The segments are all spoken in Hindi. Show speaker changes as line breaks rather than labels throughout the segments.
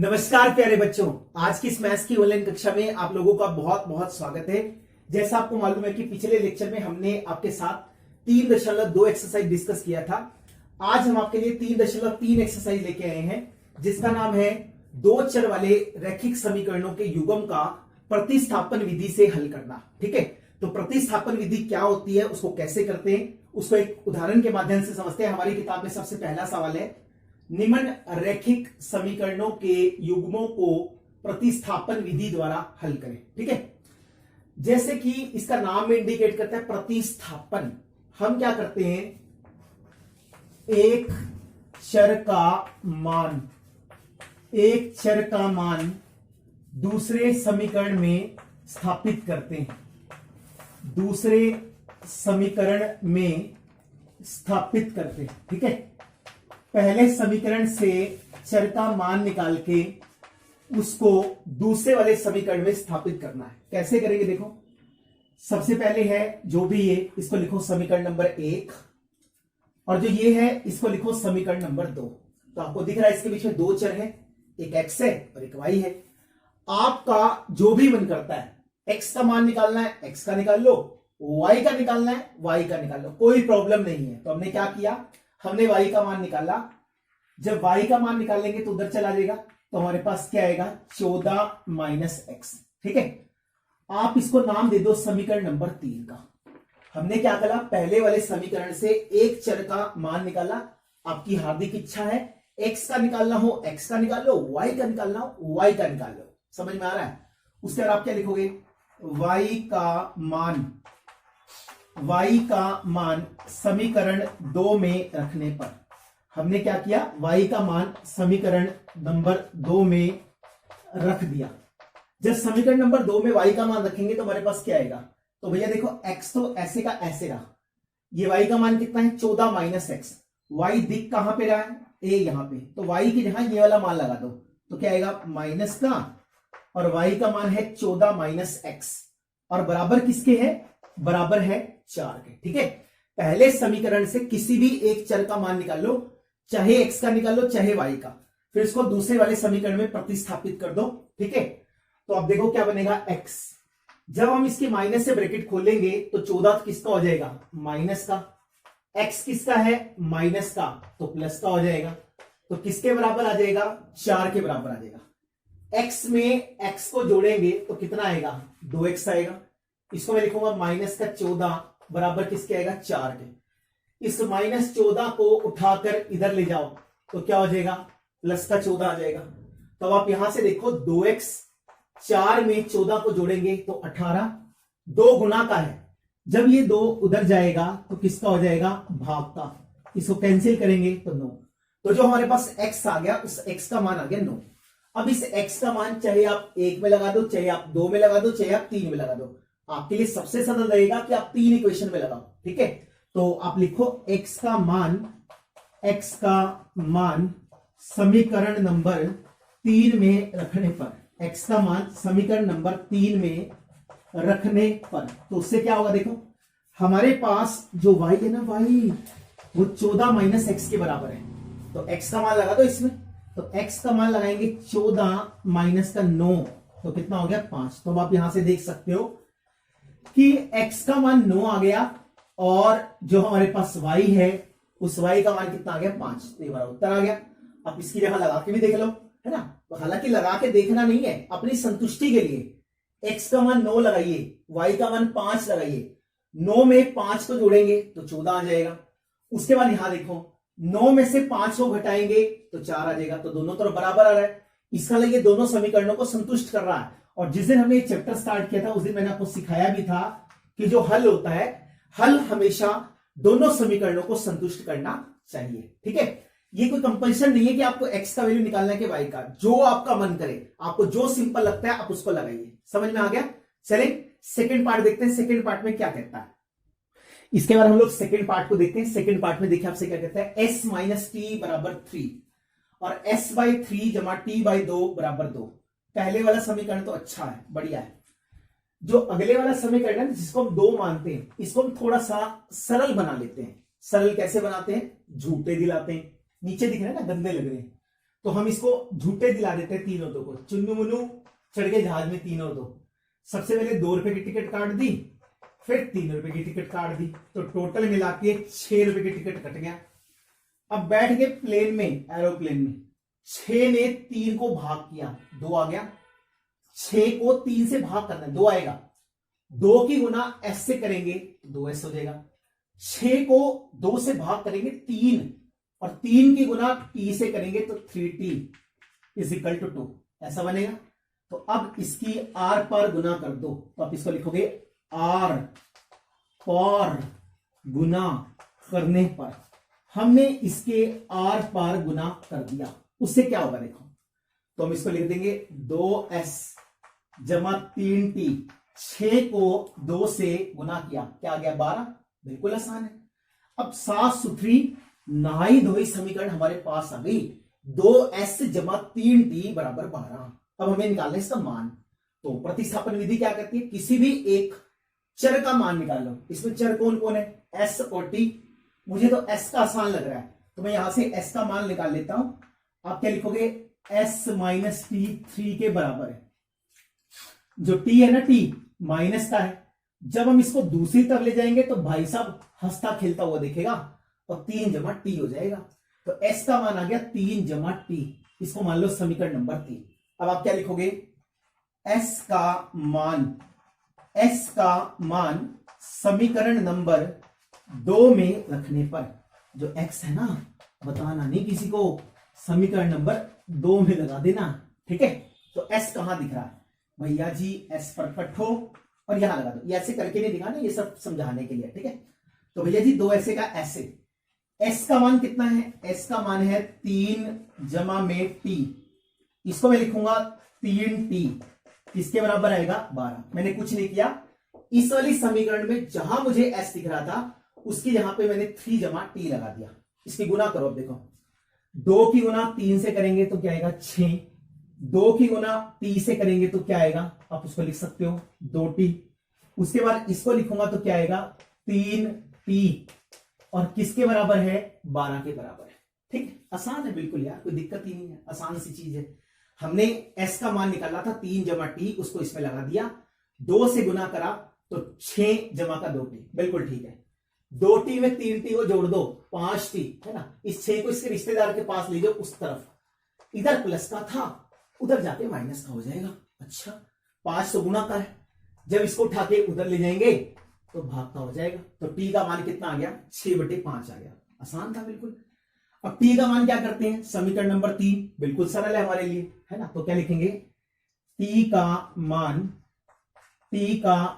नमस्कार प्यारे बच्चों, आज की इस मैथ्स की ऑनलाइन कक्षा में आप लोगों का बहुत बहुत स्वागत है। जैसा आपको मालूम है कि पिछले लेक्चर में हमने आपके साथ 3.2 एक्सरसाइज डिस्कस किया था। आज हम आपके लिए 3.3 एक्सरसाइज लेके आए हैं, जिसका नाम है दो चर वाले रैखिक समीकरणों के युग्म का प्रतिस्थापन विधि से हल करना। ठीक है, तो प्रतिस्थापन विधि क्या होती है, उसको कैसे करते हैं, उसको एक उदाहरण के माध्यम से समझते हैं। हमारी किताब में सबसे पहला सवाल है, निम्न रैखिक समीकरणों के युग्मों को प्रतिस्थापन विधि द्वारा हल करें। ठीक है, जैसे कि इसका नाम में इंडिकेट करता है प्रतिस्थापन। हम क्या करते हैं, एक चर का मान दूसरे समीकरण में स्थापित करते हैं, ठीक है। पहले समीकरण से चर का मान निकाल के उसको दूसरे वाले समीकरण में स्थापित करना है। कैसे करेंगे देखो, सबसे पहले है जो भी ये, इसको लिखो समीकरण नंबर 1, और जो ये है इसको लिखो समीकरण नंबर 2। तो आपको दिख रहा है इसके बीच में दो चर है, एक x है और एक y है। आपका जो भी मन करता है, x का मान निकालना है x का निकाल लो, y का निकालना है y का निकाल लो, कोई प्रॉब्लम नहीं है। तो हमने क्या किया, हमने y का मान निकाला। जब y का मान निकालेंगे तो उधर चला जाएगा, तो हमारे पास क्या आएगा 14 माइनस एक्स। ठीक है, आप इसको नाम दे दो समीकरण नंबर 3 का। हमने क्या करा, पहले वाले समीकरण से एक चर का मान निकाला। आपकी हार्दिक इच्छा है x का निकालना हो x का निकाल लो, y का निकालना हो y का निकाल लो। समझ में आ रहा है? उसके बाद आप क्या लिखोगे, y का मान समीकरण 2 में रखने पर। हमने क्या किया, y का मान समीकरण नंबर 2 में रख दिया। जब समीकरण नंबर 2 में y का मान रखेंगे तो हमारे पास क्या आएगा, तो भैया देखो x तो ऐसे का ऐसे रहा, ये y का मान कितना है 14 माइनस एक्स। y दिख कहां पे रहा है, a यहां पे, तो y के जहां ये वाला मान लगा दो, तो क्या आएगा माइनस का, और y का मान है 14 माइनस एक्स, और बराबर किसके है, बराबर है 4 के। ठीक है, पहले समीकरण से किसी भी एक चर का मान निकाल लो, चाहे x का निकाल लो चाहे y का, फिर इसको दूसरे वाले समीकरण में प्रतिस्थापित कर दो। ठीक है, तो अब देखो क्या बनेगा x। जब हम इसके माइनस से ब्रैकेट खोलेंगे तो 14 किसका हो जाएगा, माइनस का, x किसका है माइनस का, तो प्लस का हो जाएगा। तो किसके बराबर आ जाएगा, 4 के बराबर आ जाएगा। x में x को जोड़ेंगे तो कितना आएगा, 2x आएगा। इसको मैं लिखूंगा माइनस का 14 बराबर किसके आएगा, 4 के। इस माइनस 14 को उठाकर इधर ले जाओ तो क्या हो जाएगा, प्लस का 14 आ जाएगा। तो आप यहां से देखो 2x, 4 में 14 को जोड़ेंगे तो 18, 2 गुना का है। जब ये 2 उधर जाएगा तो किसका हो जाएगा, भाग का। इसको कैंसिल करेंगे तो 9। तो जो हमारे पास x आ गया, उस x का मान आ गया 9। अब इस x का मान चाहे आप 1 में लगा दो, चाहे आप 2 में लगा दो, चाहे आप 3 में लगा दो, आपके लिए सबसे सरल रहेगा कि आप 3 इक्वेशन में लगाओ। ठीक है, तो आप लिखो x का मान समीकरण नंबर 3 में रखने पर, x का मान समीकरण नंबर 3 में रखने पर, तो उससे क्या होगा, देखो हमारे पास जो y है ना, y वो 14 माइनस एक्स के बराबर है। तो x का मान लगा दो इसमें, तो x का मान लगाएंगे 14 माइनस का 9, तो कितना हो गया 5। तो अब आप यहां से देख सकते हो कि x का मान 9 आ गया, और जो हमारे पास y है उस y का मान कितना आ गया 5। तो ये बड़ा उत्तर आ गया। आप इसकी जगह लगा के भी देख लो, है ना। तो हालांकि लगा के देखना नहीं है, अपनी संतुष्टि के लिए x का मान 9 लगाइए, y का मान 5 लगाइए, 9 में 5 को जोड़ेंगे तो 14 आ जाएगा। उसके बाद यहां देखो 9 में से 5 को घटाएंगे तो 4 आ जाएगा। तो दोनों तरफ बराबर आ रहा है, इसका लिए दोनों समीकरणों को संतुष्ट कर रहा है। और जिस दिन हमने चैप्टर स्टार्ट किया था उस दिन मैंने आपको सिखाया भी था कि जो हल होता है, हल हमेशा दोनों समीकरणों को संतुष्ट करना चाहिए। ठीक है, ये कोई कंपल्शन नहीं है कि आपको x का वैल्यू निकालना है कि y का, जो आपका मन करे, आपको जो सिंपल लगता है आप उसको लगाइए। समझ में आ गया? चलें सेकंड पार्ट देखते हैं, सेकंड पार्ट में क्या कहता है। इसके बाद हम लोग सेकंड पार्ट को देखते हैं। सेकंड पार्ट में देखिए आपसे क्या कहता है, s माइनस टी बराबर 3 और s बाई 3 जमा टी बाई 2 बराबर 2। पहले वाला समीकरण तो अच्छा है, बढ़िया है। जो अगले वाला समीकरण है जिसको हम 2 मानते हैं, इसको हम थोड़ा सा सरल बना लेते हैं। सरल कैसे बनाते हैं, झूठे दिलाते हैं। नीचे दिख रहे हैं ना, गंदे लग रहे हैं, तो हम इसको झूठे दिला देते हैं 3 और 2 को। चुन्नू मुन्नू चढ़ गए जहाज में 3 और 2। सबसे पहले 2 रुपए की टिकट काट दी, फिर 3 रुपए की टिकट काट दी, तो टोटल मिला के 6 रुपए की टिकट कट गया। अब बैठ गए प्लेन में, एरोप्लेन में। 6 ने 3 को भाग किया, 2 आ गया। 6 को 3 से भाग करना है, 2 आएगा। 2 की गुना s से करेंगे तो 2s हो जाएगा। 6 को 2 से भाग करेंगे 3, और 3 की गुना t से करेंगे तो 3t इज इक्वल टू 2, ऐसा बनेगा। तो अब इसकी r पर गुना कर दो, तो आप इसको लिखोगे r पर गुना करने पर। हमने इसके r पर गुना कर दिया, उससे क्या होगा देखो। तो हम इसको लिख देंगे 2s जमा 3t। 6 को 2 से गुना किया, क्या आ गया 12। बिल्कुल आसान है। अब साफ सुथरी नहाई धोई समीकरण हमारे पास आ गई। 2s जमा 3t बराबर 12। अब हमें निकालना है इसका मान। तो प्रतिस्थापन विधि क्या कहती है, किसी भी एक चर का मान निकाल लो। इसमें चर कौन कौन है, s और t। मुझे तो s का आसान लग रहा है, तो मैं यहां से s का मान निकाल लेता हूं। आप क्या लिखोगे, s माइनस टी 3 के बराबर है। जो t है ना, t माइनस का है। जब हम इसको दूसरी तरफ ले जाएंगे तो भाई साहब हंसता खेलता हुआ दिखेगा, और 3 जमा टी हो जाएगा। तो s का मान आ गया 3 जमा टी। इसको मान लो समीकरण नंबर 3। अब आप क्या लिखोगे, s का मान समीकरण नंबर 2 में रखने पर। जो x है ना, बताना नहीं किसी को, समीकरण नंबर 2 में लगा देना, ठीक है। तो s कहां दिख रहा है भैया जी, s पर कट हो और यहां लगा दो। ये ऐसे करके नहीं दिखाना, ये सब समझाने के लिए, ठीक है। तो भैया जी 2 ऐसे का ऐसे। s का मान कितना है, s का मान है 3 जमा में t। इसको मैं लिखूंगा 3t, किसके बराबर आएगा 12। मैंने कुछ नहीं किया, इस वाली समीकरण में जहां मुझे s दिख रहा था उसकी जहां पे मैंने 3 जमा t लगा दिया। इसकी गुना करो। अब देखो, 2 की गुना 3 से करेंगे तो क्या आएगा 6। 2 की गुना t से करेंगे तो क्या आएगा, आप उसको लिख सकते हो 2t। उसके बाद इसको लिखूंगा तो क्या आएगा 3t, और किसके बराबर है 12 के बराबर है। ठीक, आसान है बिल्कुल यार, कोई दिक्कत ही नहीं है, आसान सी चीज है। हमने s का मान निकाला था 3 जमा t, उसको इसमें लगा दिया, 2 से गुना करा तो 6 जमा का 2t, बिल्कुल ठीक है। 2t में 3t को जोड़ दो 5t, है ना। इस 6 को इसके रिश्तेदार के पास ले जाओ उस तरफ, इधर प्लस का था उधर जाके माइनस का हो जाएगा। अच्छा, 5 तो गुणा का है, जब इसको उठा के उधर ले जाएंगे तो भाग का हो जाएगा। तो t का मान कितना आ गया 6/5 आ गया। आसान था बिल्कुल। अब t का मान क्या करते हैं, समीकरण नंबर 3, बिल्कुल सरल है हमारे लिए, है ना। तो क्या लिखेंगे, t का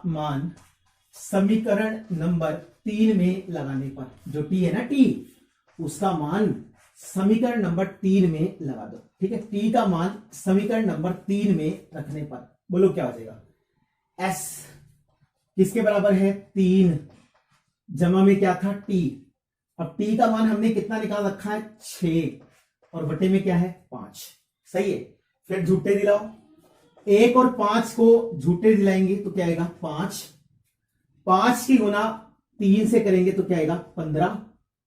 मान समीकरण नंबर 3 में लगाने पर, जो t है ना t, उसका मान समीकरण नंबर 3 में लगा दो, ठीक है। t का मान समीकरण नंबर 3 में रखने पर बोलो क्या हो जाएगा, s किसके बराबर है 3 जमा में क्या था t। अब t का मान हमने कितना निकाल रखा है 6, और बटे में क्या है 5, सही है। फिर झूठे दिलाओ, 1 और 5 को झूठे दिलाएंगे तो क्या आएगा 5। 5 की गुना 3 से करेंगे तो क्या आएगा 15।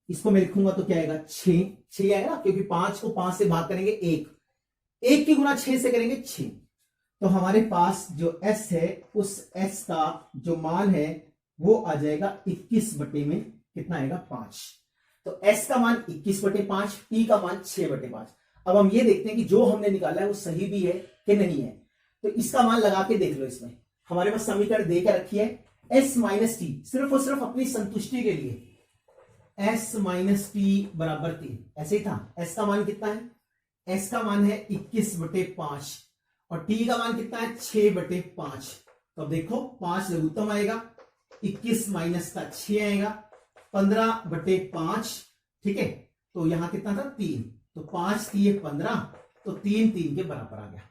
इसको मैं लिखूंगा तो क्या आएगा 6 आएगा, क्योंकि 5 को 5 से भाग करेंगे 1 की गुना 6 से करेंगे 6। तो हमारे पास जो s है, उस s का जो मान है वो आ जाएगा 21 बटे में कितना आएगा 5। तो s का मान 21/5, t का मान 6/5। अब हम ये देखते हैं कि जो हमने निकाला है वो सही भी है कि नहीं है। तो इसका मान लगा के देख लो। इसमें हमारे पास समीकरण दे के रखी है s माइनस टी, सिर्फ और सिर्फ अपनी संतुष्टि के लिए, s माइनस टी बराबर 3, ऐसे ही था। s का मान कितना है, s का मान है 21/5, और t का मान कितना है 6/5। तो अब देखो 5 लघुत्तम आएगा, 21 माइनस का 6 आएगा, 15/5, ठीक है। तो यहां कितना था 3, तो 5 3 15, तो 3 3 के बराबर आ गया,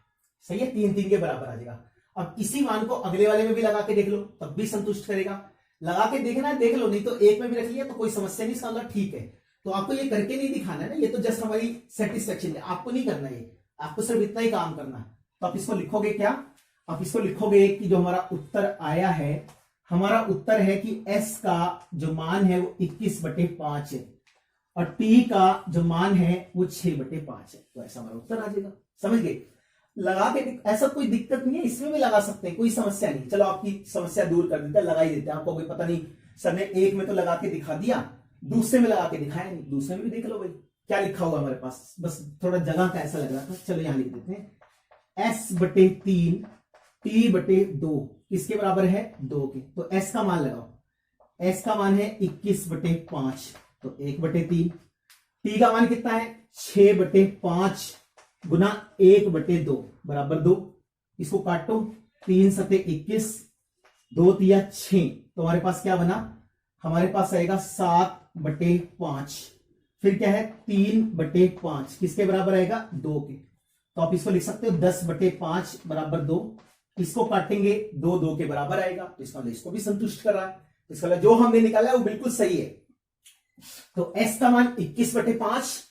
सही है। 3 3 के बराबर आ जाएगा। अब इसी मान को अगले वाले में भी लगा के देख लो, तब भी संतुष्ट करेगा। लगा के देखना है देख लो, नहीं तो एक में भी रख लिया तो कोई समस्या नहीं, इसका मतलब ठीक है। तो आपको ये करके नहीं दिखाना है ना, ये तो जस्ट हमारी सेटिस्फेक्शन है, आपको नहीं करना है, आपको सिर्फ इतना ही काम करना है। तो आप इसको लिखोगे क्या, आप इसको लिखोगे कि जो हमारा उत्तर आया है, हमारा उत्तर है कि s का जो मान है वो 21/5 है, और टी का जो मान है वो 6/5 है। तो ऐसा हमारा उत्तर आ जाएगा। समझ गए? लगा के ऐसा कोई दिक्कत नहीं है, इसमें भी लगा सकते हैं, कोई समस्या नहीं। चलो आपकी समस्या दूर कर देते हैं, लगा ही देते हैं। आपको कोई पता नहीं सर ने एक में तो लगा के दिखा दिया, दूसरे में लगा के दिखाया नहीं, दूसरे में भी देख लो भाई क्या लिखा हुआ हमारे पास। बस थोड़ा जगह का ऐसा लग रहा था, चलो यहां लिख देते हैं S/3 T/2 किसके बराबर है? 2 के। तो S का मान लगाओ, S का मान है 21/5 तो 1/3। T का मान कितना है? 6/5 गुना 1/2 बराबर 2। इसको काटो, 3 सते 21, 2 तिया 6, तो हमारे पास क्या बना? हमारे पास आएगा 7/5। फिर क्या है? 3/5 किसके बराबर आएगा? 2 के। तो आप इसको लिख सकते हो 10/5 बराबर 2। इसको काटेंगे, 2 के बराबर आएगा, तो इसका मतलब इसको भी संतुष्ट कर रहा है। इसका मतलब जो हमने निकाला है वो बिल्कुल सही है। तो S का मान 21/5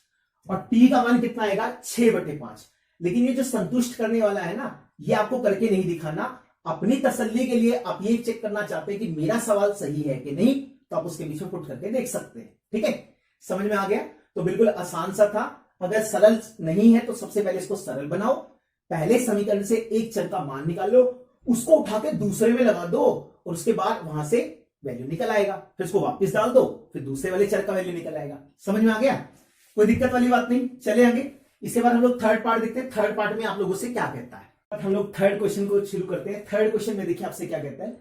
और T का मान कितना आएगा? 6/5। लेकिन ये जो संतुष्ट करने वाला है ना, ये आपको करके नहीं दिखाना। अपनी तसल्ली के लिए आप ये चेक करना चाहते हैं कि मेरा सवाल सही है कि नहीं, तो आप उसके बीच में पुट करके देख सकते हैं। ठीक है, समझ में आ गया? तो बिल्कुल आसान सा था। अगर सरल नहीं है तो सबसे पहले इसको सरल बनाओ। पहले समीकरण से एक चर का मान निकाल लो, उसको उठा के दूसरे में लगा दो और उसके बाद वहां से वैल्यू निकल आएगा। फिर उसको वापस डाल दो, फिर दूसरे वाले चर का वैल्यू निकल आएगा। समझ में आ गया? कोई दिक्कत वाली बात नहीं। चले आगे। इसके बाद हम लोग थर्ड पार्ट देखते हैं। थर्ड पार्ट में आप लोगों से क्या कहता है। हम लोग थर्ड क्वेश्चन को शुरू करते हैं। थर्ड क्वेश्चन में देखिए आपसे क्या कहता है,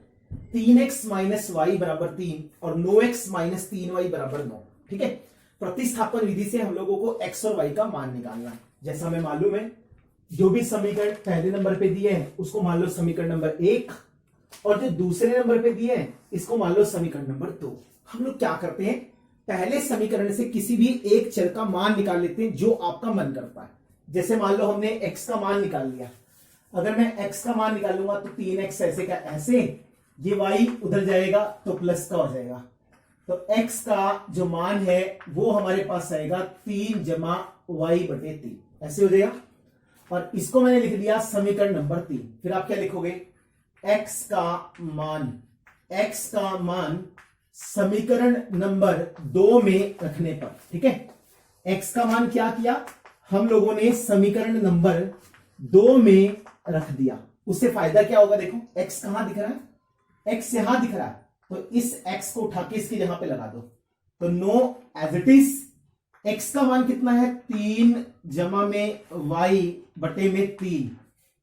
3x - y = 3 और 9x - 3y = 9। ठीक है, प्रतिस्थापन विधि से हम लोगों को x और y का मान निकालना है। जैसा हमें मालूम है, जो भी समीकरण पहले नंबर पे दिए हैं उसको मान लो समीकरण नंबर 1, और जो दूसरे नंबर पे दिए हैं इसको मान लो समीकरण नंबर 2। हम लोग क्या करते हैं, पहले समीकरण से किसी भी एक चर का मान निकाल लेते हैं जो आपका मन करता है। जैसे मान लो हमने x का मान निकाल लिया, अगर मैं x का मान निकालूंगा तो 3x ऐसे का ऐसे, ये y उधर जाएगा तो प्लस का हो जाएगा। तो x का जो मान है वो हमारे पास आएगा 3 जमा y/3 ऐसे हो जाएगा। और इसको मैंने लिख दिया समीकरण नंबर 3। फिर आप क्या लिखोगे, x का मान समीकरण नंबर 2 में रखने पर। ठीक है, x का मान क्या किया हम लोगों ने, समीकरण नंबर 2 में रख दिया। उससे फायदा क्या होगा, देखो x कहां दिख रहा है, x यहां दिख रहा है, तो इस x को उठा के इसकी जगह पे लगा दो, तो 9 एज इट इज। x का मान कितना है, 3 जमा में y/3।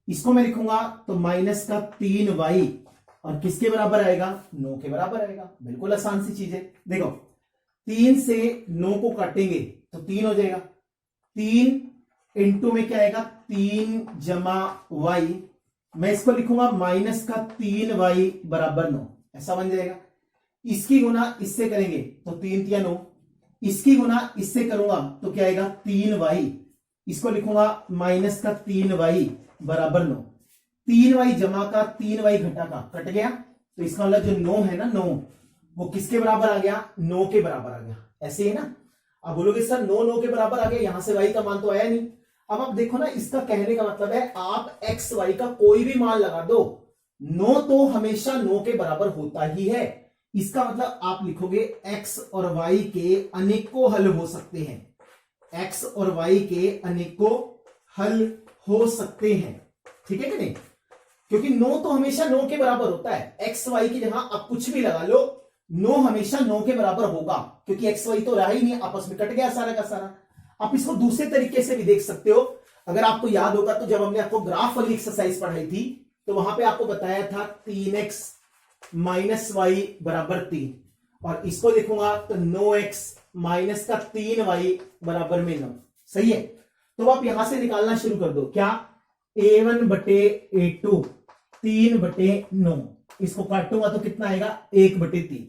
इसको मैं लिखूंगा तो -3y और किसके बराबर आएगा, 9 के बराबर आएगा। बिल्कुल आसान सी चीज है। देखो 3 से 9 को काटेंगे तो 3 हो जाएगा, 3 इंटू में क्या आएगा, 3 जमा y, मैं इसको लिखूंगा -3y = 9, ऐसा बन जाएगा। इसकी गुना इससे करेंगे तो 3 तिया 9, इसकी गुना इससे करूंगा तो क्या आएगा, 3y, इसको लिखूंगा -3y = 9। 3y जमा का 3y घटा का कट गया, तो इसका मतलब जो 9 है ना, 9 वो किसके बराबर आ गया, 9 के बराबर आ गया। ऐसे है ना। अब बोलोगे सर 9 के बराबर आ गया, यहां से y का मान तो आया नहीं। अब आप देखो ना, इसका कहने का मतलब है आप x y का कोई भी मान लगा दो, 9 तो हमेशा 9 के बराबर होता ही है। इसका मतलब आप लिखोगे x और y के अनेकों हल हो सकते हैं, x और y के अनेकों हल हो सकते हैं। ठीक है कि नहीं, क्योंकि 9 तो हमेशा 9 के बराबर होता है। x y की जगह आप कुछ भी लगा लो, 9 हमेशा 9 के बराबर होगा, क्योंकि x y तो रहा ही नहीं, आपस में कट गया सारा का सारा। आप इसको दूसरे तरीके से भी देख सकते हो। अगर आपको याद होगा तो जब हमने आपको ग्राफ वाली एक्सरसाइज पढ़ाई थी तो वहां पे आपको बताया था 3x - y = 3, और इसको लिखूंगा तो 9x - 3y = 9। सही है। तो आप यहां से निकालना शुरू कर दो, क्या, a1/a2 3/9, इसको काटूंगा तो कितना आएगा, 1/3।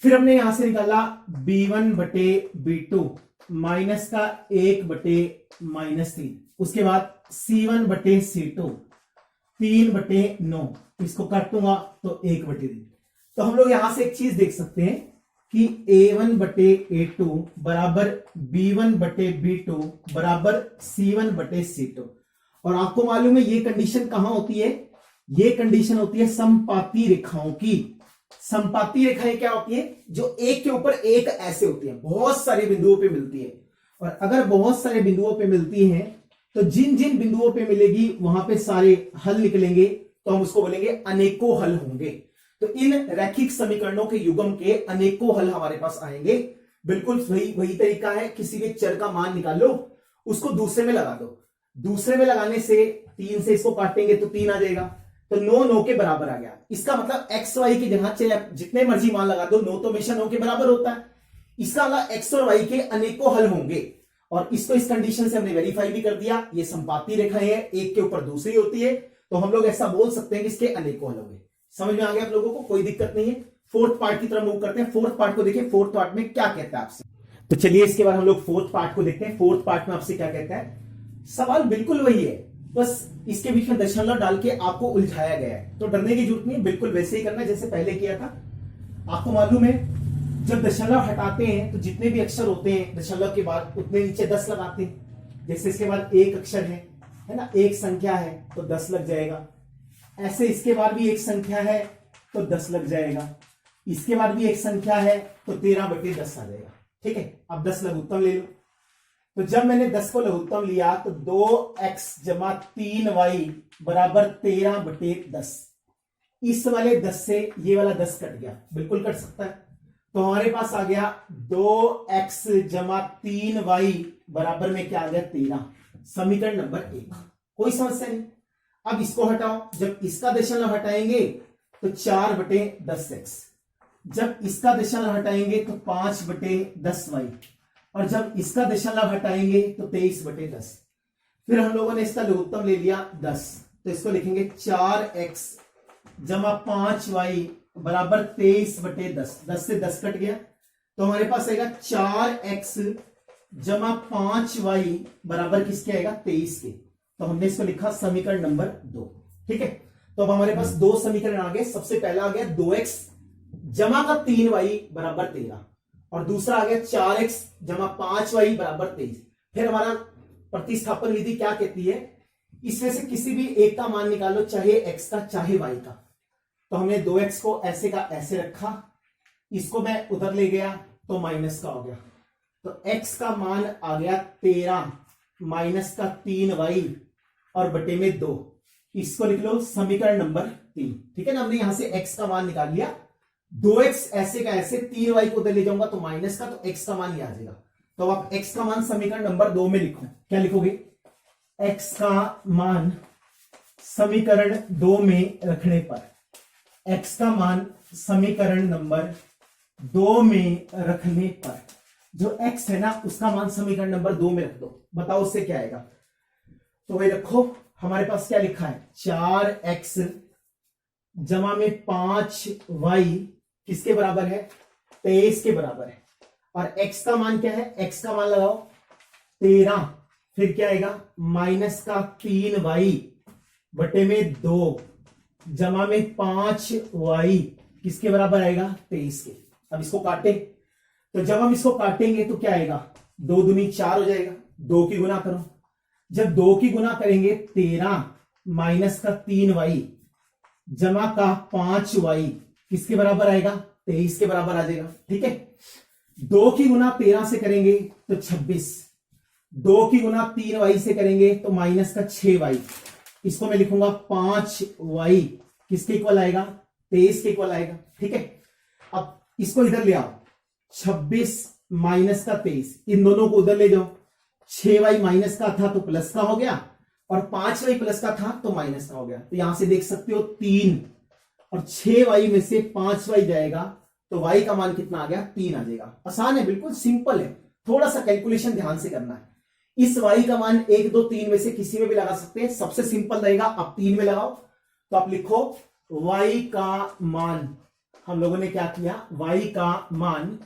फिर हमने यहां से निकाला b1/b2 -1/-3, उसके बाद c1/c2 3/9, इसको काटूंगा तो 1/3। तो हम लोग यहां से एक चीज देख सकते हैं कि a1/a2 = b1/b2 = c1/c2। और आपको मालूम है ये कंडीशन कहां होती है, ये कंडीशन होती है समपाती रेखाओं की। संपाती रेखाएं क्या होती है? जो एक के ऊपर एक ऐसे होती है, बहुत सारे बिंदुओं पे मिलती है। और अगर बहुत सारे बिंदुओं पे मिलती हैं तो जिन जिन बिंदुओं पे मिलेगी वहां पे सारे हल निकलेंगे, तो हम उसको बोलेंगे अनेकों हल होंगे। तो इन रैखिक समीकरणों के युग्म के अनेकों हल हमारे पास आएंगे। बिल्कुल वही तरीका है, किसी भी चर का मान निकालो, उसको दूसरे में लगा दो, दूसरे में लगाने से 3 से इसको काटेंगे तो 3 आ जाएगा, तो 9 9 के बराबर आ गया। इसका मतलब एक्स वाई की जगह चाहे जितने मर्जी मान लगा दो, 9 तो हमेशा 9 के बराबर होता है। इसका मतलब एक्स और वाई के अनेकों हल होंगे। और इसको इस कंडीशन से हमने वेरीफाई भी कर दिया। ये संपाती रेखाएं हैं, एक के ऊपर दूसरी होती है, तो हम लोग ऐसा बोल सकते हैं कि इसके अनेकों हल होंगे। समझ में आ गया आप लोगों को? कोई दिक्कत नहीं है। फोर्थ पार्ट की तरफ मूव करते हैं। फोर्थ पार्ट को देखिए, फोर्थ पार्ट में क्या कहता है आपसे। तो चलिए इसके बाद हम लोग फोर्थ पार्ट को देखते हैं। फोर्थ पार्ट में आपसे क्या कहता है? सवाल बिल्कुल वही है, बस इसके बीच में दशमलव डाल के आपको उलझाया गया है। तो डरने की जरूरत नहीं, बिल्कुल वैसे ही करना है जैसे पहले किया था। आपको मालूम है जब दशमलव हटाते हैं तो जितने भी अक्षर होते हैं दशमलव के बाद उतने नीचे 10 लगाते हैं। जैसे इसके बाद एक अक्षर है ना, एक संख्या है तो 10 लग जाएगा। ऐसे इसके बाद भी एक संख्या है तो 10 लग जाएगा। इसके बाद भी एक संख्या है तो 13/10 आ जाएगा। ठीक है, अब 10 लघुत्तम ले लो। तो जब मैंने 10 को लघुत्तम लिया तो 2x + 3y = 13/10। इस वाले 10 से ये वाला 10 कट गया, बिल्कुल कट सकता है। तो हमारे पास आ गया 2x + 3y बराबर में क्या आ गया? 13। समीकरण नंबर 1। कोई समस्या नहीं। अब इसको हटाओ, जब इसका दशमलव हटाएंगे तो 4/10x, जब इसका दशमलव हटाएंगे तो 5/10y, और जब इसका दशमलव हटाएंगे तो 23/10। फिर हम लोगों ने इसका लघुत्तम ले लिया 10, तो इसको लिखेंगे 4x + 5y बराबर 23/10। 10 से 10 कट गया, तो हमारे पास आएगा 4x + 5y बराबर किसके आएगा? 23 के। तो हमने इसको लिखा समीकरण नंबर 2। ठीक है, तो अब हमारे पास दो समीकरण आ गए। सबसे पहला आ गया 2x + 3y बराबर 13, और दूसरा आ गया 4x + 5y बराबर 23। फिर हमारा प्रतिस्थापन विधि क्या कहती है? इसमें से किसी भी एक का मान निकालो, चाहे x का चाहे y का। तो हमने 2x को ऐसे का ऐसे रखा, इसको मैं उधर ले गया तो माइनस का हो गया। तो x का मान आ गया 13 माइनस का 3y और बटे में 2। इसको लिख लो समीकरण नंबर 3। ठीक है ना, हमने यहां से x का मान निकाल लिया। 2x ऐसे का ऐसे, 3y को उधर ले जाऊंगा तो माइनस का, तो x का मान ये आ जाएगा। तो आप x का मान समीकरण नंबर 2 में लिखो। क्या लिखोगे? x का मान समीकरण 2 में रखने पर, x का मान समीकरण नंबर 2 में रखने पर, जो x है ना उसका मान समीकरण नंबर 2 में रख दो। बताओ उससे क्या आएगा? तो वही रखो। हमारे पास क्या लिखा है? 4x = 5y किसके बराबर है? 23 के बराबर है। और x का मान क्या है? x का मान लगाओ 13, फिर क्या आएगा? माइनस का 3y बटे में 2 जमा में 5y किसके बराबर आएगा? 23 के। अब इसको काटे, तो जब हम इसको काटेंगे तो क्या आएगा? 2 दूनी 4 हो जाएगा। 2 की गुना करो, जब 2 की गुना करेंगे 13 माइनस का 3y जमा का 5y किसके बराबर आएगा? 23 के बराबर आ जाएगा। ठीक है, 2 की गुना 13 से करेंगे तो 26, 2 की गुना 3y से करेंगे तो माइनस का 6y। इसको मैं लिखूंगा 5y किसके इक्वल आएगा? 23 के इक्वल आएगा। ठीक है, अब इसको इधर ले आओ, 26 माइनस का 23, इन दोनों को उधर ले जाओ। 6y माइनस का था तो प्लस का हो गया, और 5y प्लस का था तो माइनस का हो गया। तो यहां से देख सकते हो 3 और 6y में से 5y जाएगा तो y का मान कितना आ गया? 3 आ जाएगा। आसान है, बिल्कुल सिंपल है। थोड़ा सा कैलकुलेशन ध्यान से करना है। इस y का मान 1 2 3 में से किसी में भी लगा सकते हैं, सबसे सिंपल रहेगा आप 3 में लगाओ। तो आप लिखो y का मान, हम लोगों ने क्या किया? y का मान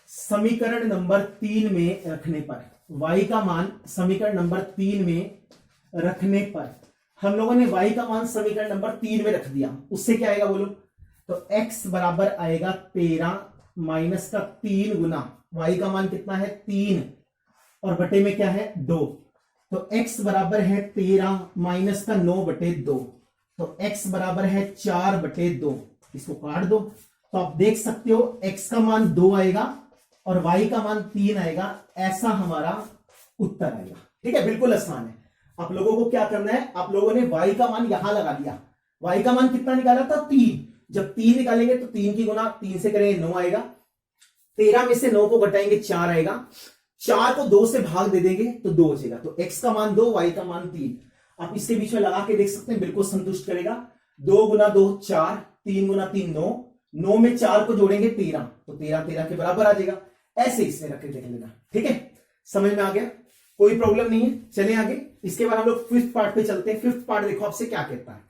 समीकरण नंबर 3 में रखने पर, y का मान समीकरण नंबर 3 में रखने पर हम लोगों ने y का मान समीकरण नंबर 3 में रख दिया। उससे क्या आएगा बोलो? तो x बराबर आएगा 13 माइनस का 3 गुना y का मान कितना है? 3 और बटे में क्या है? 2। तो x बराबर है 13 माइनस का 9/2, तो x बराबर है 4/2। इसको काट दो, तो आप देख सकते हो x का मान 2 आएगा और y का मान 3 आएगा, ऐसा हमारा उत्तर आएगा। ठीक है, बिल्कुल आसान है। आप लोगों को क्या करना है, आप लोगों ने y का मान यहां लगा दिया। y का मान कितना निकाला था, 3। जब 3 निकालेंगे तो 3 की गुना 3 से करेंगे 9 आएगा, 13 में से 9 को घटाएंगे 4 आएगा, 4 को 2 से भाग दे देंगे तो 2 बचेगा। तो x का मान 2, y का मान 3। आप इसके बीच में लगा के देख सकते हैं, बिल्कुल संतुष्ट करेगा। 2 गुना 2 4, 3 गुना 3 9, 9 में 4 को जोड़ेंगे 13, तो 13 के बराबर आ जाएगा। ऐसे इसमें रख के देख लेना। ठीक है, समझ में आ गया, कोई प्रॉब्लम नहीं है। चलिए आगे, इसके बाद हम लोग फिफ्थ पार्ट पे चलते हैं। फिफ्थ पार्ट देखो आपसे क्या कहता है,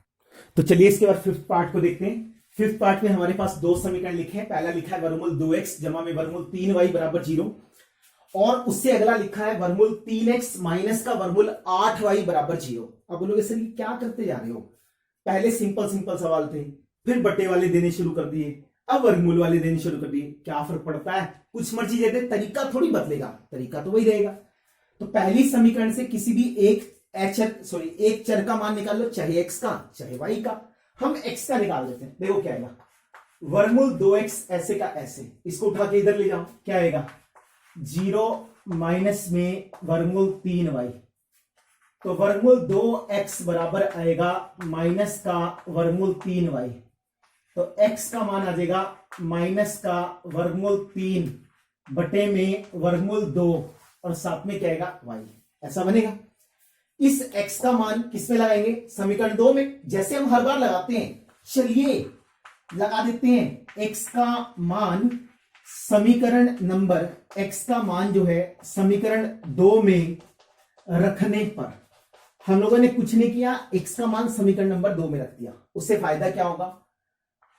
तो चलिए इसके बाद फिफ्थ पार्ट को देखते हैं। फिफ्थ पार्ट में हमारे पास दो समीकरण लिखे हैं। पहला लिखा है वर्गमूल 2x जमा में वर्गमूल 3y बराबर 0, और उससे अगला लिखा है वर्गमूल 3x माइनस का वर्गमूल 8y बराबर 0। अब बोलोगे सर क्या करते जा रहे हो, पहले सिंपल सिंपल सवाल थे, फिर बटे वाले देने शुरू कर दिए, अब वर्गमूल वाले देने शुरू कर दिए। क्या फर्क पड़ता है, कुछ मर्जी दे दे, तरीका थोड़ी बदलेगा, तरीका तो वही रहेगा। तो पहली समीकरण से किसी भी एक चर का मान निकाल लो, चाहे x का चाहे y का। हम x का निकाल लेते हैं। देखो क्या आएगा, वर्गमूल 2x ऐसे का ऐसे, इसको उठा के इधर ले जाओ, क्या आएगा 0 माइनस में वर्गमूल 3y, तो वर्गमूल 2x बराबर आएगा माइनस का वर्गमूल 3y। तो x का मान आ जाएगा माइनस का वर्गमूल 3 बटे में वर्गमूल 2, और साथ में क्या आएगा y, ऐसा बनेगा। इस x का मान किस में लगाएंगे, समीकरण 2 में, जैसे हम हर बार लगाते हैं। चलिए लगा देते हैं x का मान समीकरण नंबर, x का मान जो है समीकरण 2 में रखने पर, हम लोगों ने कुछ नहीं किया, x का मान समीकरण नंबर 2 में रख दिया। उससे फायदा क्या होगा,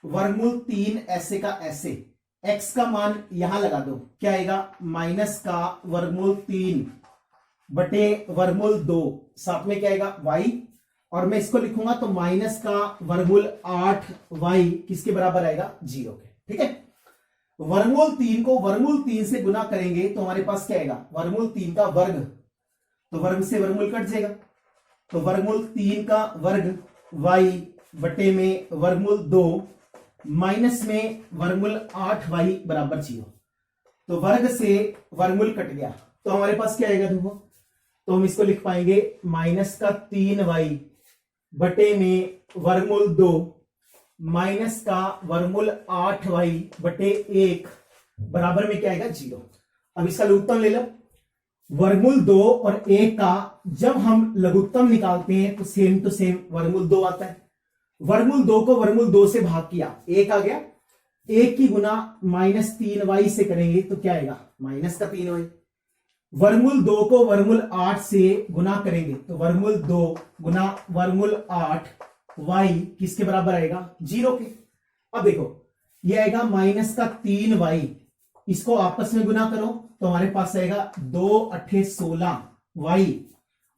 वर्गमूल 3 ऐसे का ऐसे, x का मान यहां लगा दो, क्या आएगा माइनस का वर्गमूल 3 बटे वर्गमूल 2, साथ में क्या आएगा y, और मैं इसको लिखूंगा तो माइनस का वर्गमूल 8y किसके बराबर आएगा 0 के। ठीक है, वर्गमूल 3 को वर्गमूल 3 से गुना करेंगे तो हमारे पास क्या आएगा, वर्गमूल 3 का वर्ग, तो वर्ग से वर्गमूल कट जाएगा, तो वर्गमूल 3 का वर्ग y बटे में वर्गमूल 2 माइनस में वर्गमूल 8y बराबर 0। तो वर्ग से वर्गमूल कट गया, तो हमारे पास क्या आएगा देखो, तो हम इसको लिख पाएंगे माइनस का 3y बटे में वर्गमूल 2 माइनस का वर्गमूल 8y बटे 1 बराबर में क्या आएगा 0। अब इसका लघुत्तम ले लो, वर्गमूल 2 और 1 का जब हम लघुत्तम निकालते हैं तो सेम टू सेम वर्गमूल 2 आता है। वर्गमूल 2 को वर्गमूल 2 से भाग किया, 1 आ गया, 1 की गुना माइनस 3y से करेंगे तो क्या आएगा माइनस का 3y। वर्गमूल 2 को वर्गमूल 8 से गुना करेंगे तो वर्गमूल 2 गुना वर्गमूल 8 y किसके बराबर आएगा 0 के। अब देखो ये आएगा माइनस का 3y, इसको आपस में गुना करो तो हमारे पास आएगा 2 8 16 y,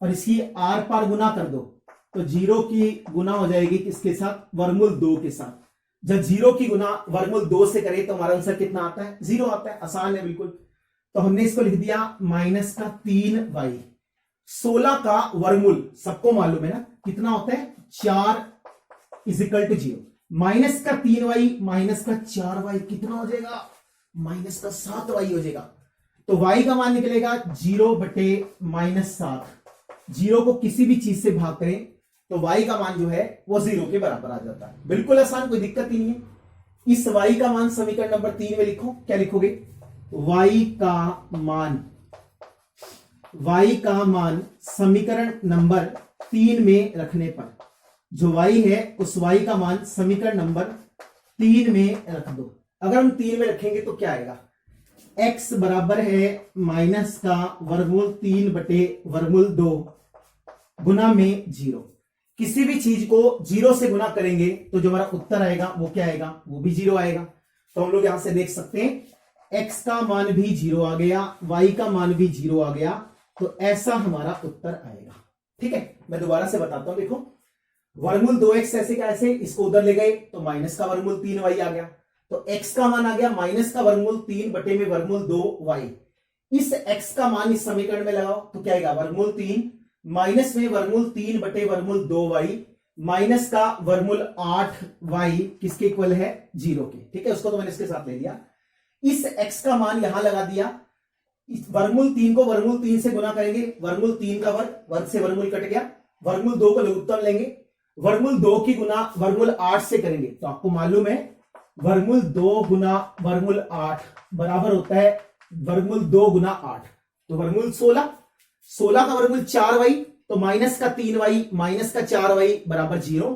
और इसकी आर पार गुना कर दो तो 0 की गुना हो जाएगी किसके साथ, वर्गमूल 2 के साथ। जब 0 की गुना वर्गमूल 2 से करें तो हमारा आंसर कितना आता है 0 आता है, आसान है बिल्कुल। तो हमने इसको लिख दिया माइनस का 3y, 16 का वर्गमूल सबको मालूम है ना कितना होता है 4 इजिकल टू 0, माइनस का 3y माइनस का 4y कितना हो जाएगा माइनस का 7y हो जाएगा। तो y का मान निकलेगा 0 बटे माइनस 7, 0 को किसी भी चीज से भाग करें तो y का मान जो है वो 0 के बराबर आ जाता है, बिल्कुल आसान, कोई दिक्कत ही नहीं है। इस y का मान समीकरण नंबर 3 में लिखो, क्या लिखोगे y का मान समीकरण नंबर 3 में रखने पर, जो y है उस y का मान समीकरण नंबर 3 में रख दो। अगर हम 3 में रखेंगे तो क्या आएगा, x बराबर है माइनस का वर्गमूल 3 बटे वर्गमूल 2 गुना में 0। किसी भी चीज को 0 से गुना करेंगे तो जो हमारा उत्तर आएगा वो क्या आएगा, वो भी 0 आएगा। तो हम लोग यहां से देख सकते हैं x का मान भी 0 आ गया, y का मान भी 0 आ गया, तो ऐसा हमारा उत्तर आएगा। ठीक है, मैं दोबारा से बताता हूं, देखो वर्गमूल 2x ऐसे का ऐसे, इसको उधर ले गए तो माइनस का वर्गमूल 3y आ गया, तो x का मान आ गया माइनस का वर्गमूल 3 बटे में वर्गमूल 2y। इस x का मान इस समीकरण में लगाओ तो क्या आएगा वर्गमूल 3 माइनस में वर्गमूल 3 बटे वर्गमूल 2y, माइनस का वर्गमूल 8y किसके इक्वल है 0 के। ठीक है, उसको तो मैंने इसके साथ ले लिया। इस x का मान यहां लगा दिया। इस वर्गमूल 3 को वर्गमूल 3 से गुना करेंगे, वर्गमूल 3 का वर्ग से वर्गमूल कट गया, वर्गमूल 2 को लघुत्तम लेंगे, वर्गमूल 2 की गुना वर्गमूल 8 से करेंगे। तो आपको मालूम है वर्गमूल 2 गुना वर्गमूल 8 बराबर होता है वर्गमूल 2 गुना 8, तो वर्गमूल 16। 16 का वर्गमूल 4y, तो माइनस का 3y माइनस का 4y बराबर 0।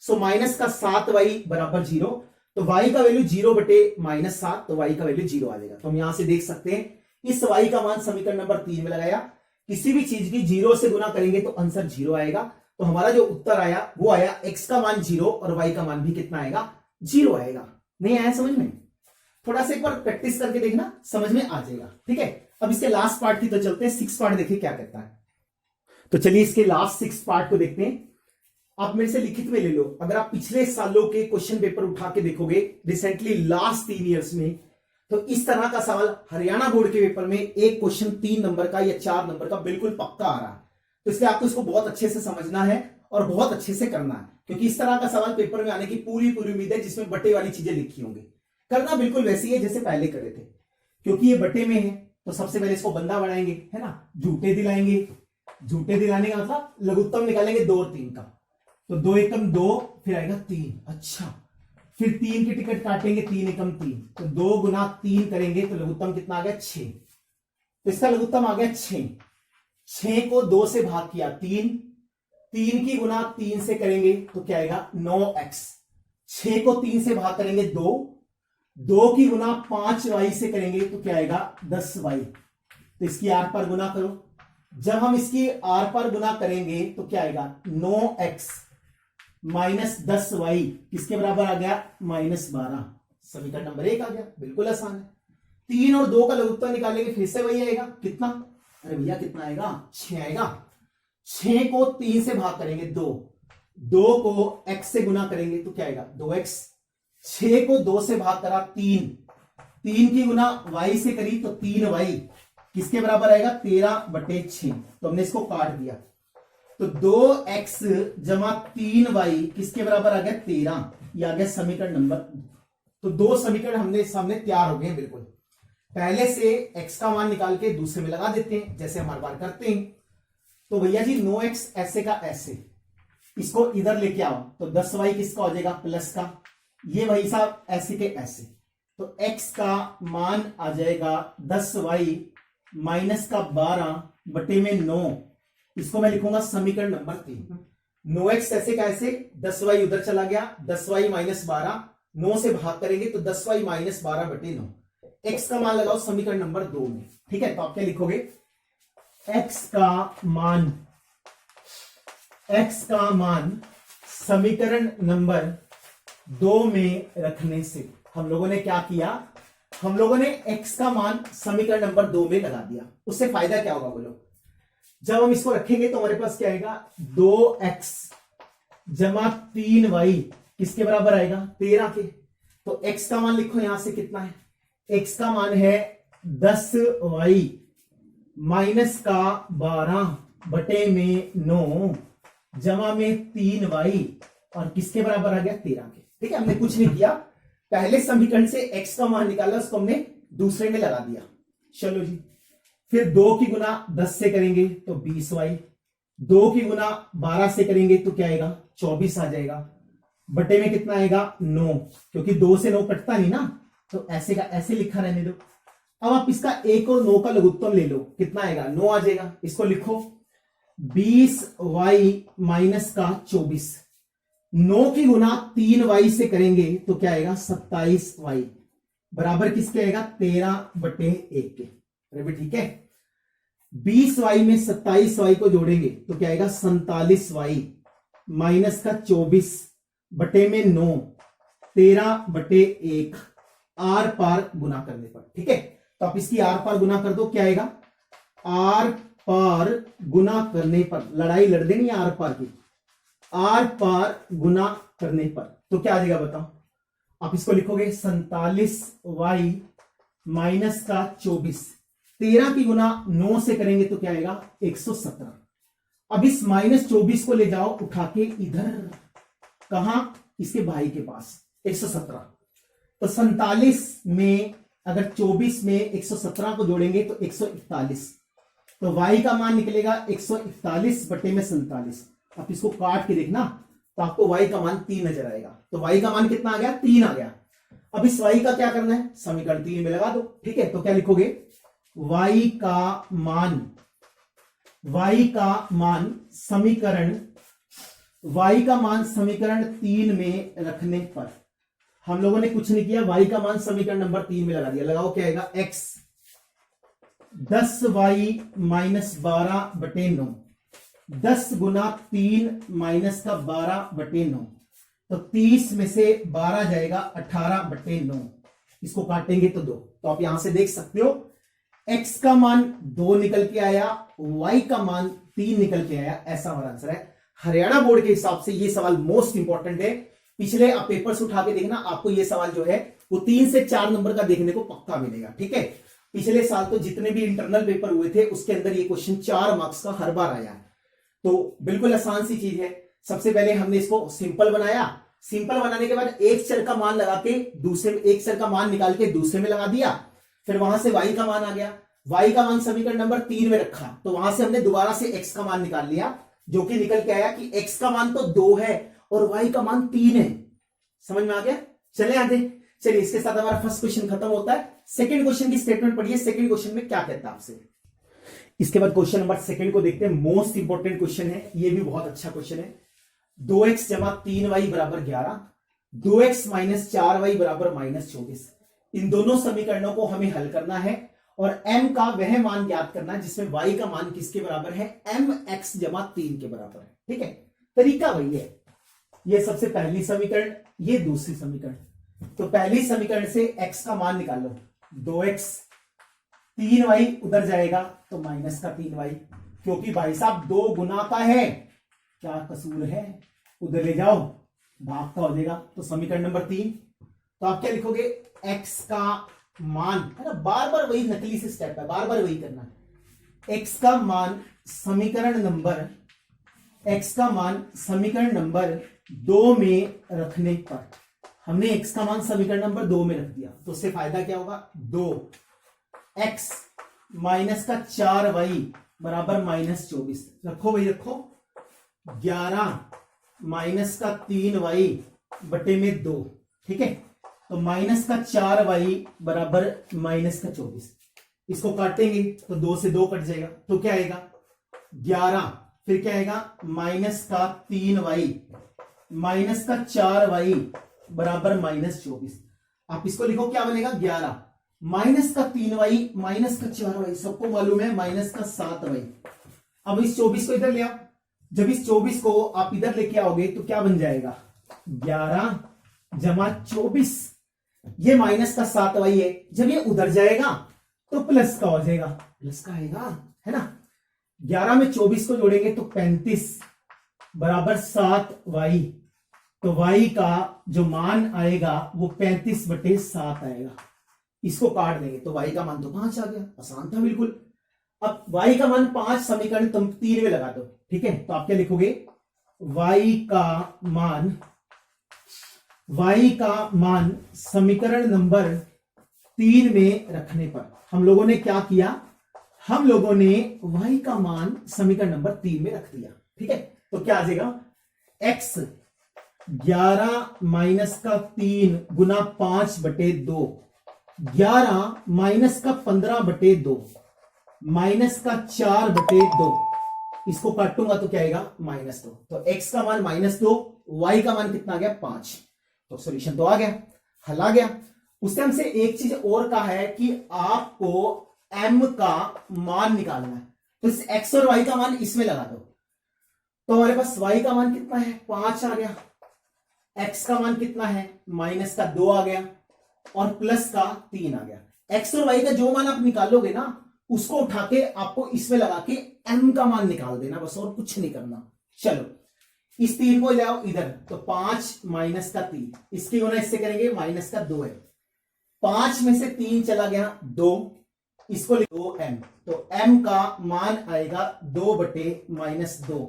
सो माइनस का 7y बराबर 0। तो y का वैल्यू 0 बटे -7, तो y का वैल्यू 0 आ जाएगा। तो हम यहां से देख सकते हैं इस y का मान समीकरण नंबर 3 में लगाया। किसी भी चीज की 0 से गुना करेंगे तो आंसर 0 आएगा। तो हमारा जो उत्तर आया वो आया x का मान 0 और y का मान भी कितना आएगा 0 आएगा। नहीं आया समझ में? थोड़ा सा एक बार प्रैक्टिस करके देखना, समझ में आ जाएगा। ठीक है, अब इसके लास्ट पार्ट की तो चलते हैं, 6 पार्ट देखिए क्या कहता है। तो चलिए इसके लास्ट 6 पार्ट को देखते हैं। आप मेरे से लिखित में ले लो। अगर आप पिछले सालों के क्वेश्चन पेपर उठा के देखोगे रिसेंटली लास्ट 3 ईयर्स में, तो इस तरह का सवाल हरियाणा बोर्ड के पेपर में एक क्वेश्चन 3 नंबर का या 4 नंबर का बिल्कुल पक्का आ रहा है। तो इसलिए आपको इसको बहुत अच्छे से समझना है और बहुत अच्छे से करना है, क्योंकि इस तरह का सवाल पेपर में आने की पूरी उम्मीद है, जिसमें बटे वाली चीजें लिखी होंगी। करना बिल्कुल वैसी है जैसे पहले करे थे, क्योंकि ये बटे में है तो सबसे पहले इसको बंदा बनाएंगे, है ना, झूठे दिलाएंगे। झूठे दिलाने का मतलब लघुत्तम निकालेंगे 2 और 3 का, तो 2 एकम 2, फिर आएगा 3। अच्छा, फिर 3 की टिकट काटेंगे, 3 एकम 3, तो 2 गुना 3 करेंगे तो लघुत्तम कितना आ गया 6। तो इसका लघुत्तम आ गया 6। 6 को 2 से भाग किया 3, 3 की गुना 3 से करेंगे तो क्या आएगा 9x। 6 को 3 से भाग करेंगे 2, 2 की गुना 5y से करेंगे तो क्या आएगा 10y। तो इसकी आर पर गुना करो। जब हम इसकी आर पर गुना करेंगे तो क्या आएगा 9x माइनस 10y किसके बराबर आ गया -12। समीकरण नंबर 1 आ गया, बिल्कुल आसान है। 3 और 2 का लघुत्तम निकालेंगे, फिर से वही आएगा, कितना, अरे भैया कितना आएगा 6 आएगा। 6 को 3 से भाग करेंगे 2, 2 को x से गुना करेंगे तो क्या आएगा 2x। 6 को 2 से भाग करा 3, 3 की गुना y से करी तो 3y किसके बराबर आएगा 13/6। तो हमने इसको काट दिया, तो 2x जमा 3y किसके बराबर आ गया 13। ये आ गया समीकरण नंबर। तो 2 समीकरण हमने सामने तैयार हो गए हैं बिल्कुल। पहले से x का मान निकाल के दूसरे में लगा देते हैं जैसे हम हर बार करते हैं। तो भैया जी 9x ऐसे का ऐसे, इसको इधर लेके आओ तो 10y किसका हो जाएगा प्लस का, ये वही साहब ऐसे के ऐसे। तो x का मान आ जाएगा 10y माइनस का 12 बटे में 9। इसको मैं लिखूंगा समीकरण नंबर 3। 9x ऐसे का ऐसे, 10y उधर चला गया, 10y माइनस 12, 9 से भाग करेंगे तो 10y माइनस 12 बटे 9। x का मान लगाओ समीकरण नंबर 2 में। ठीक है, तो आप क्या लिखोगे x का मान समीकरण नंबर 2 में रखने से हम लोगों ने क्या किया, हम लोगों ने x का मान समीकरण नंबर 2 में लगा दिया। उससे फायदा क्या होगा बोलो, जब हम इसको रखेंगे तो हमारे पास क्या आएगा 2x जमा 3y किसके बराबर आएगा 13 के। तो x का मान लिखो यहां से कितना है, x का मान है 10y माइनस का 12 बटे में 9 जमा में 3y और किसके बराबर आ गया 13 के। ठीक है, हमने कुछ नहीं किया, पहले समीकरण से x का मान निकाला, उसको हमने दूसरे में लगा दिया। चलो जी, फिर 2 की गुना 10 से करेंगे तो 20y, 2 की गुना 12 से करेंगे तो क्या आएगा 24 आ जाएगा, बटे में कितना आएगा 9, क्योंकि 2 से 9 कटता नहीं ना, तो ऐसे का ऐसे लिखा रहने दो। अब आप इसका 1 और 9 का लघुत्तम ले लो, कितना आएगा 9 आ जाएगा। इसको लिखो 20y माइनस का 24, 9 की गुना 3y से करेंगे तो क्या आएगा 27y बराबर किसके आएगा 13/1 के। अरे भी ठीक है, 20y में 27y को जोड़ेंगे तो क्या आएगा 47y माइनस का 24 बटे में 9 13/1 आर पार गुना करने पर। ठीक है, तो आप इसकी आर पार गुना कर दो, क्या आएगा आर पार गुना करने पर, लड़ाई लड़ देनी आर पार की, आर पार गुना करने पर तो क्या आ जाएगा बताओ। आप इसको लिखोगे 47y माइनस का 24, 13 की गुना 9 से करेंगे तो क्या आएगा 117। अब इस -24 को ले जाओ उठा के इधर, कहां, इसके भाई के पास 117। तो 47 में अगर 24 में 117 को जोड़ेंगे तो 141, तो y का मान निकलेगा 141 बटे में 47। अब इसको काट के देखना तो आपको y का मान 3 नजर आएगा। तो y का मान कितना आ गया, 3 आ गया। अब इस y का क्या करना है, समीकरण 3 में लगा दो। ठीक है, तो क्या लिखोगे, y का मान समीकरण 3 में रखने पर, हम लोगों ने कुछ नहीं किया, y का मान समीकरण नंबर 3 में लगा दिया। लगाओ, क्या आएगा, x 10y - 12 बटे 9, 10 गुना 3 माइनस का 12 बटे 9, तो 30 में से 12 जाएगा 18 बटे 9, इसको काटेंगे तो 2। तो आप यहां से देख सकते हो x का मान 2 निकल के आया, y का मान 3 निकल के आया। ऐसा हमारा आंसर है। हरियाणा बोर्ड के हिसाब से ये सवाल मोस्ट इंपॉर्टेंट है। पिछले आप पेपर्स उठा के देखना, आपको ये सवाल जो है वो 3 से 4 नंबर का देखने को पक्का मिलेगा। ठीक है, पिछले साल तो जितने भी इंटरनल पेपर हुए थे उसके अंदर ये क्वेश्चन 4 मार्क्स का हर बार आया है। तो बिल्कुल आसान सी चीज है। सबसे पहले हमने इसको सिंपल बनाया, सिंपल बनाने के बाद एक चर का मान लगा के दूसरे में, एक चर का मान निकाल के दूसरे में लगा दिया, फिर वहां से y का मान आ गया, y का मान समीकरण नंबर 3 में रखा, तो वहां से हमने दोबारा से x का मान निकाल लिया, जो कि निकल के आया कि x का मान तो 2 है और y का मान 3 है। समझ में आ गया? चले आगे, चलिए इसके साथ हमारा फर्स्ट क्वेश्चन खत्म होता है। सेकंड क्वेश्चन की स्टेटमेंट पढ़िए। सेकंड क्वेश्चन में क्या कहता है आपसे, इसके बाद क्वेश्चन नंबर सेकंड को देखते हैं। मोस्ट इंपोर्टेंट क्वेश्चन है, ये भी बहुत अच्छा क्वेश्चन है। 2x = 3y = 11, 2x - 4y = -24। इन दोनों समीकरणों को हमें हल करना है और m का वह मान ज्ञात करना है जिसमें y का मान किसके बराबर है, mx = 3 के बराबर है। ठीक है, तरीका वही है। ये सबसे पहली समीकरण, ये दूसरी समीकरण। तो पहली समीकरण से x का मान निकालो, 2x, 3y उधर जाएगा तो -3y, क्योंकि भाई साहब 2 गुना का है, क्या कसूर है, उधर ले जाओ भाग का हो जाएगा। तो समीकरण नंबर 3, तो आप क्या लिखोगे, x का मान, है ना, बार बार वही नकली से स्टेप है, बार बार वही करना है। x का मान समीकरण नंबर 2 में रखने पर, हमने x का मान समीकरण नंबर 2 में रख दिया, तो उससे फायदा क्या होगा, 2x - 4y = -24। रखो भाई रखो, 11 - 3y बटे में 2। ठीक है, तो -4y = -24। इसको काटेंगे तो 2 से 2 कट जाएगा, तो क्या आएगा, 11, फिर क्या आएगा, -3y - 4y = -24। आप इसको लिखो, क्या बनेगा, 11 -3y - 4y, सबको मालूम है -7y। अब इस 24 को इधर ले आओ, जब इस 24 को आप इधर लेके आओगे तो क्या बन जाएगा, 11 + 24, ये -7y है, जब ये उधर जाएगा तो प्लस का हो जाएगा, प्लस का आएगा, है ना। 11 में 24 को जोड़ेंगे तो 35 = 7y, तो y का जो मान आएगा वो 35 बटे 7 आएगा। इसको काट देंगे तो y का मान तो 5 आ गया, आसान था बिल्कुल। अब y का मान 5 समीकरण तुम 3 में लगा दो। ठीक है, तो आप क्या लिखोगे, y का मान समीकरण नंबर 3 में रखने पर, हम लोगों ने क्या किया, हम लोगों ने y का मान समीकरण नंबर 3 में रख दिया। ठीक है, तो क्या आ जाएगा, x 11 - 3 गुना 5 बटे 2, 11 - 15 बटे 2 -4 बटे 2, इसको काटूंगा तो क्या आएगा, -2। तो x का मान -2, y का मान कितना आ गया, 5। तो सॉल्यूशन तो आ गया, हल आ गया। उससे हमसे एक चीज और कहा है कि आपको m का मान निकालना है, तो इस x और y का मान इसमें लगा दो। तो हमारे पास y का मान कितना है, 5 आ गया, x का मान कितना है, -2 आ गया और प्लस का 3 आ गया। x और y का जो मान आप निकालोगे ना, उसको उठा के आपको इसमें लगा के m का मान निकाल देना, बस और कुछ नहीं करना। चलो इस 3 को ले आओ इधर, तो 5 - 3, इसकी गुना इससे करेंगे, -2 है, 5 में से 3 चला गया 2, इसको लिखो m, तो m का मान आएगा 2/-2।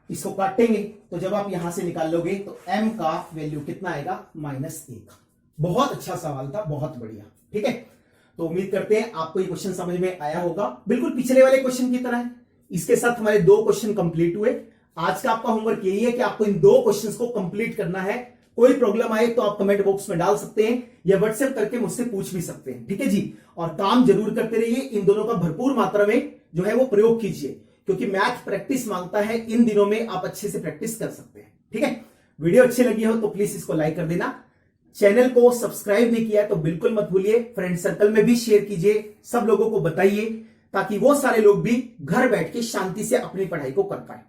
इसको काटेंगे तो जब आप यहां से निकाल लोगे तो m का वैल्यू कितना आएगा -1। बहुत अच्छा सवाल था, बहुत बढ़िया। ठीक है, तो उम्मीद करते हैं आपको ये क्वेश्चन समझ में आया होगा, बिल्कुल पिछले वाले क्वेश्चन की तरह है। इसके साथ हमारे 2 क्वेश्चन कंप्लीट हुए। आज का आपका होमवर्क यही है कि आपको इन 2 क्वेश्चंस को कंप्लीट करना है। कोई प्रॉब्लम आए तो आप कमेंट बॉक्स में डाल सकते हैं या व्हाट्सएप करके मुझसे पूछ भी सकते हैं। ठीक है जी, और काम जरूर करते रहिए, इन दोनों का भरपूर मात्रा में जो है वो प्रयोग कीजिए, क्योंकि मैथ प्रैक्टिस मांगता है। इन दिनों में आप अच्छे से प्रैक्टिस कर सकते हैं। ठीक है, वीडियो अच्छी लगी हो तो प्लीज इसको लाइक कर देना। चैनल को सब्सक्राइब नहीं किया है तो बिल्कुल मत भूलिए। फ्रेंड सर्कल में भी शेयर कीजिए, सब लोगों को बताइए, ताकि वो सारे लोग भी घर बैठ के शांति से अपनी पढ़ाई को कर पाए।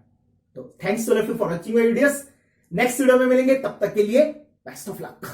तो thanks to all of you for watching my videos. Next video में मिलेंगे, तब तक के लिए बेस्ट ऑफ लक।